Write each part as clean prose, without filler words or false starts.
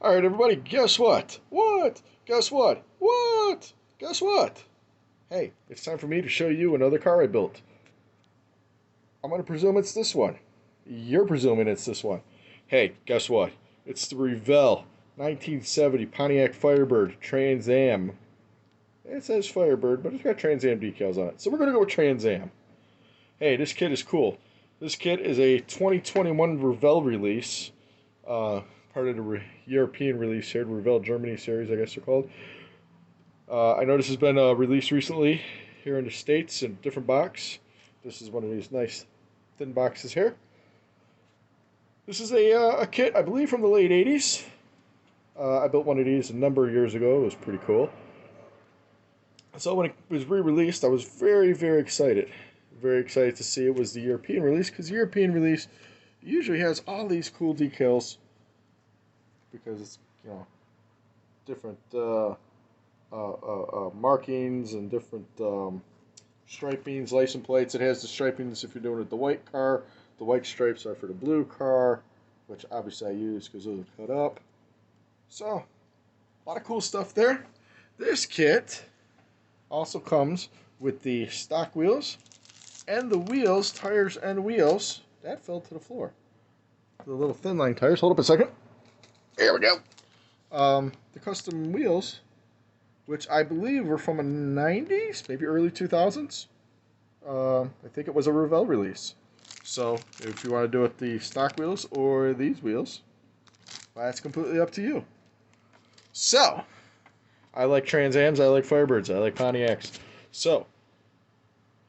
Alright, everybody, guess what? What? Guess what? What? Guess what? Hey, it's time for me to show you another car I built. I'm going to presume it's this one. You're presuming it's this one. Hey, guess what? It's the Revell 1970 Pontiac Firebird Trans Am. It says Firebird, but it's got Trans Am decals on it. So we're going to go with Trans Am. Hey, this kit is cool. This kit is a 2021 Revell release. Part of the European release here, the Revell Germany series, I guess they're called. I know this has been released recently here in the States in a different box. This is one of these nice thin boxes here. This is a kit, I believe, from the late 80s. I built one of these a number of years ago. It was pretty cool. So when it was re-released, I was very, very excited. Very excited to see it was the European release, because the European release usually has all these cool decals because it's, you know, different markings and different stripings, license plates. It has the stripings if you're doing it the white car. The white stripes are for the blue car, which obviously I use because those are cut up. So, a lot of cool stuff there. This kit also comes with the stock wheels and the wheels, tires and wheels. That fell to the floor. The little thin line tires. Hold up a second. There we go. The custom wheels, which I believe were from the 90s, maybe early 2000s. I think it was a Revell release. So if you want to do it the stock wheels or these wheels, that's completely up to you. So, I like Trans Ams, I like Firebirds, I like Pontiacs. So,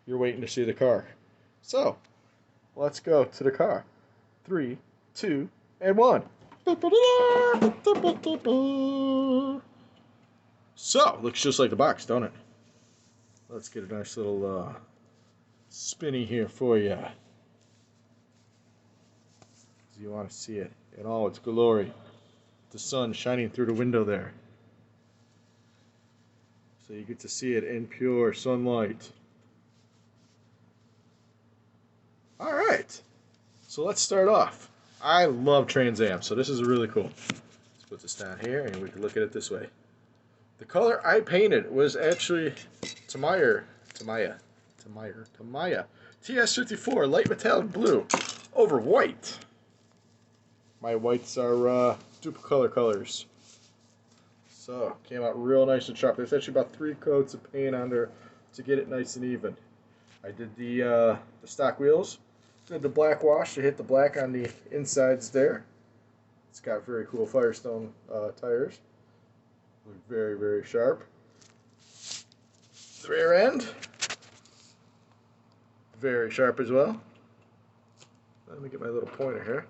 you're waiting to see the car. So, let's go to the car. 3, 2, and 1. So, looks just like the box, don't it? Let's get a nice little spinny here for you. You want to see it in all its glory. The sun shining through the window there. So you get to see it in pure sunlight. Alright, so let's start off. I love Trans Am, so this is really cool. Let's put this down here and we can look at it this way. The color I painted was actually Tamiya TS54 light metallic blue over white. My whites are duplicolor colors. So, came out real nice and sharp. There's actually about 3 coats of paint on there to get it nice and even. I did the stock wheels. Did the black wash to hit the black on the insides there. It's got very cool Firestone tires. Look very, very sharp. The rear end, very sharp as well. Let me get my little pointer here.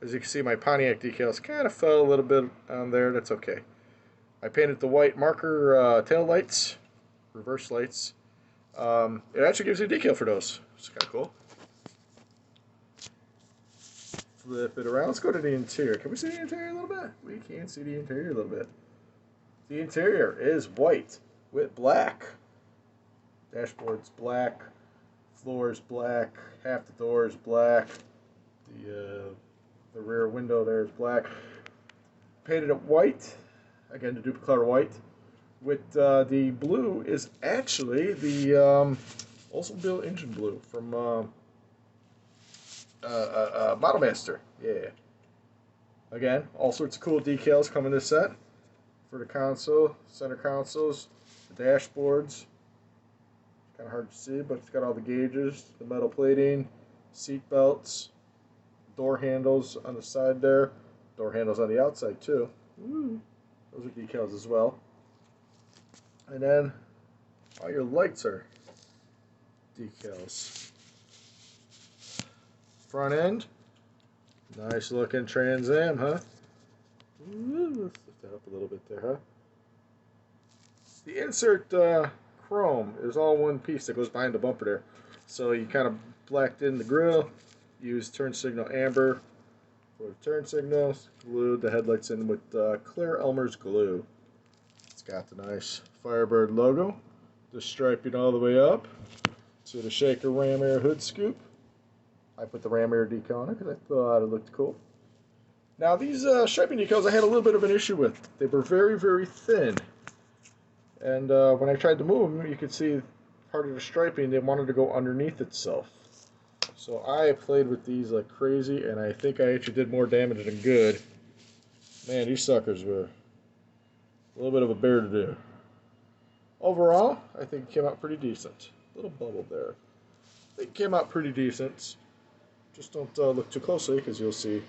As you can see, my Pontiac decals kind of fell a little bit on there. That's okay. I painted the white marker tail lights, reverse lights. It actually gives you a decal for those. It's kind of cool. Flip it around. Let's go to the interior. Can we see the interior a little bit? We can see the interior a little bit. The interior is white with black. Dashboard's black. Floor is black. Half the door is black. The rear window there is black. Painted it white. Again, the duplicolor white. With the blue is actually the Oldsmobile engine blue from Model Master. Yeah. Again, all sorts of cool decals come in this set. For the console, center consoles, the dashboards. Kind of hard to see, but it's got all the gauges, the metal plating, seat belts, door handles on the side there, door handles on the outside too. Ooh. Those are decals as well. And then all your lights are decals. Front end, nice looking Trans Am, huh? Ooh, let's lift that up a little bit there, huh? The insert chrome is all one piece that goes behind the bumper there. So you kind of blacked in the grille, used turn signal amber for the turn signals, glued the headlights in with clear Elmer's glue. It's got the nice Firebird logo, the striping all the way up to the shaker ram air hood scoop. I put the ram air decal on it because I thought it looked cool. Now these striping decals I had a little bit of an issue with. They were very, very thin. And when I tried to move them, you could see part of the striping, they wanted to go underneath itself. So I played with these like crazy, and I think I actually did more damage than good. Man, these suckers were a little bit of a bear to do. Overall, I think it came out pretty decent. A little bubble there. I think it came out pretty decent. Just don't look too closely because you'll see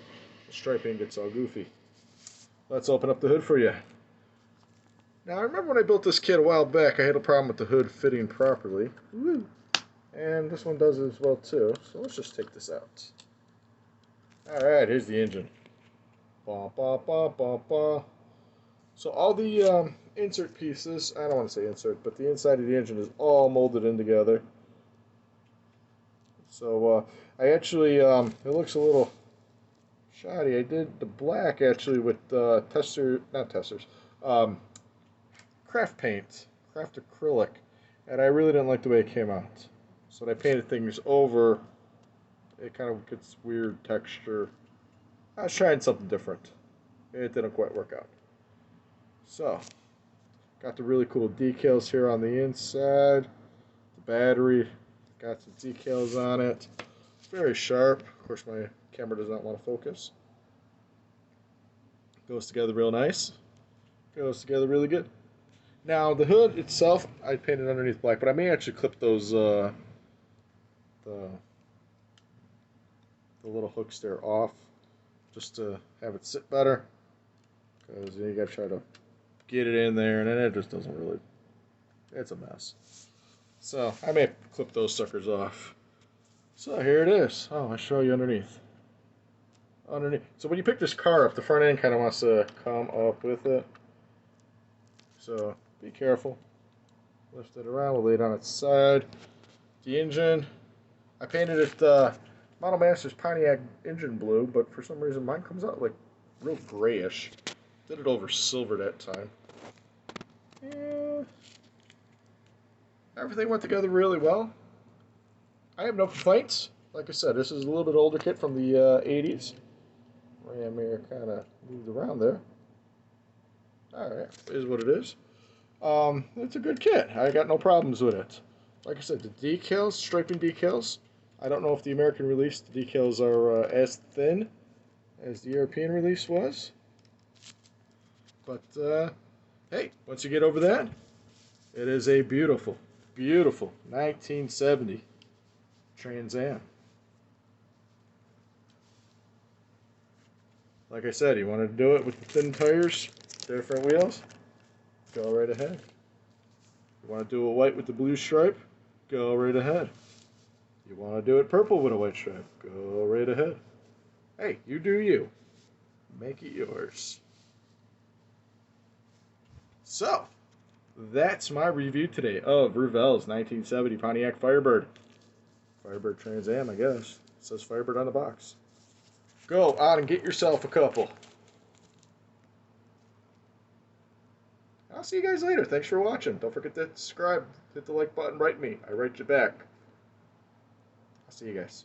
the striping gets all goofy. Let's open up the hood for you. Now, I remember when I built this kit a while back, I had a problem with the hood fitting properly. Woo. And this one does it as well too. So let's just take this out. Alright, here's the engine. Ba, ba, ba, ba, ba. So all the insert pieces, I don't want to say insert, but the inside of the engine is all molded in together. So I actually, it looks a little shoddy. I did the black actually with craft paint, craft acrylic, and I really didn't like the way it came out. So when I painted things over, it kind of gets weird texture. I was trying something different. It didn't quite work out. So, got the really cool decals here on the inside. The battery, got some decals on it. Very sharp. Of course, my camera does not want to focus. Goes together real nice. Goes together really good. Now, the hood itself, I painted underneath black, but I may actually clip those, the little hooks there off, just to have it sit better. Because you gotta try to get it in there, and then it just doesn't really, it's a mess. So, I may clip those suckers off. So, here it is. Oh, I'll show you underneath. So, when you pick this car up, the front end kind of wants to come up with it. So, be careful. Lift it around, we'll lay it on its side. The engine, I painted it Model Master's Pontiac engine blue, but for some reason mine comes out like real grayish. Did it over silver that time. Yeah. Everything went together really well. I have no complaints. Like I said, this is a little bit older kit from the 80s. Ram here kind of moved around there. Alright, is what it is. It's a good kit. I got no problems with it. Like I said, the decals, striping decals, I don't know if the American release, the decals are as thin as the European release was. But, hey, once you get over that, it is a beautiful, beautiful 1970 Trans Am. Like I said, you want to do it with the thin tires, different wheels, go right ahead. You want to do it white with the blue stripe, go right ahead. You want to do it purple with a white stripe, go right ahead. Hey, you do you. Make it yours. So, that's my review today of Revell's 1970 Pontiac Firebird. Firebird Trans Am, I guess. It says Firebird on the box. Go out and get yourself a couple. I'll see you guys later. Thanks for watching. Don't forget to subscribe. Hit the like button. Write me. I write you back. I'll see you guys.